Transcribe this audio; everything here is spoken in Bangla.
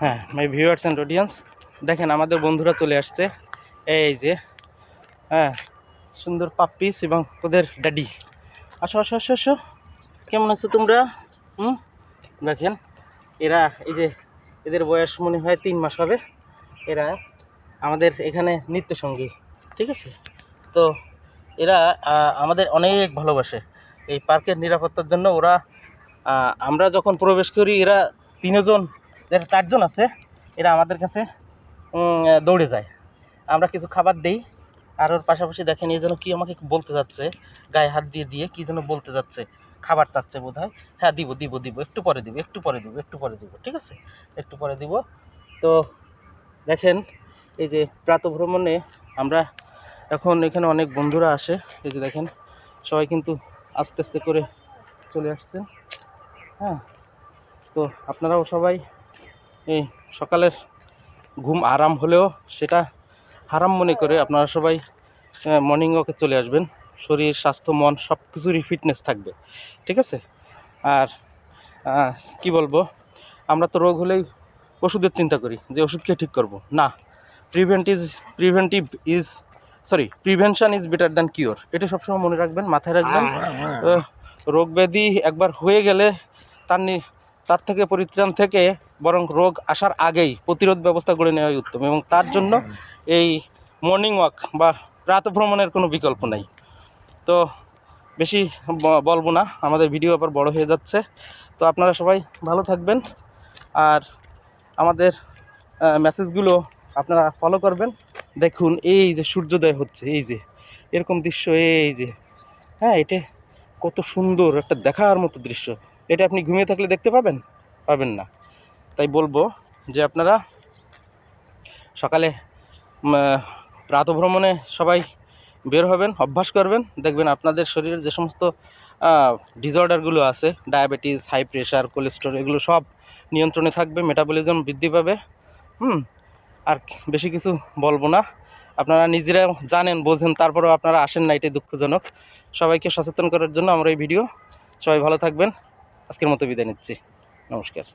হ্যাঁ, মাই ভিউয়ার্স অ্যান্ড অডিয়েন্স, দেখেন আমাদের বন্ধুরা চলে আসছে। এই যে হ্যাঁ, সুন্দর পাপ্পিস এবং ওদের ড্যাডি। আসো আসো আসো আসো, কেমন আছো তোমরা? দেখেন এরা, এই যে এদের বয়স মনে হয় 3 মাস হবে। এরা আমাদের এখানে নৃত্যসঙ্গী, ঠিক আছে? তো এরা আমাদের অনেক ভালোবাসে। এই পার্কের নিরাপত্তার জন্য ওরা, আমরা যখন প্রবেশ করি এরা 3 জন, এরা 4 জন আছে, এরা আমাদের কাছে দৌড়ে যায়। আমরা কিছু খাবার দেই, আর ওর পাশাপাশি দেখেন এই যেন কি আমাকে বলতে যাচ্ছে, গায়ে হাত দিয়ে দিয়ে কী যেন বলতে যাচ্ছে, খাবার চাচ্ছে বোধ হয়। হ্যাঁ, দিব দিব দিব, একটু পরে দিব, একটু পরে দিব, একটু পরে দিব, ঠিক আছে, একটু পরে দিব। তো দেখেন এই যে প্রাতঃভ্রমণে আমরা এখন এখানে অনেক বন্ধুরা আসে। এই যে দেখেন সবাই কিন্তু আস্তে আস্তে করে চলে আসছে। হ্যাঁ, তো আপনারাও সবাই এই সকালের ঘুম আরাম হলেও সেটা হারাম মনে করে আপনারা সবাই মর্নিং ওয়াকে চলে আসবেন। শরীর, স্বাস্থ্য, মন সব কিছুরই ফিটনেস থাকবে, ঠিক আছে? আর কি বলবো, আমরা তো রোগ হলেই ওষুধের চিন্তা করি যে ওষুধ খেয়ে ঠিক করব না। Prevention is better than cure. এটা সবসময় মনে রাখবেন, মাথায় রাখবেন। রোগ ব্যাধি একবার হয়ে গেলে তার থেকে পরিত্রাণ থেকে বরং রোগ আসার আগেই প্রতিরোধ ব্যবস্থা গড়ে নেওয়াই উত্তম, এবং তার জন্য এই মর্নিং ওয়াক বা প্রাতঃভ্রমণের কোনো বিকল্প নাই। তো বেশি বলবো না, আমাদের ভিডিও আবার বড় হয়ে যাচ্ছে। তো আপনারা সবাই ভালো থাকবেন, আর আমাদের মেসেজগুলো আপনারা ফলো করবেন। দেখুন এই যে সূর্যোদয় হচ্ছে, এই যে এরকম দৃশ্য, এই যে হ্যাঁ, এটা কত সুন্দর একটা দেখার মতো দৃশ্য। এটা আপনি ঘুমিয়ে থাকলে দেখতে পাবেন না। তাই বলবো যে আপনারা সকালে প্রাতঃভ্রমণে সবাই বের হবেন, অভ্যাস করবেন, দেখবেন আপনাদের শরীরের যে সমস্ত ডিসঅর্ডারগুলো আছে, ডায়াবেটিস, হাই প্রেশার, কোলেস্টেরল, এগুলো সব নিয়ন্ত্রণে থাকবে, মেটাবলিজম বৃদ্ধি পাবে। আর বেশি কিছু বলবো না, আপনারা নিজেরা জানেন, বোঝেন, তারপরেও আপনারা আসেন না, এটাই দুঃখজনক। সবাইকে সচেতন করার জন্য আমরা এই ভিডিও। সবাই ভালো থাকবেন, আজকের মতো বিদায় নিচ্ছি, নমস্কার।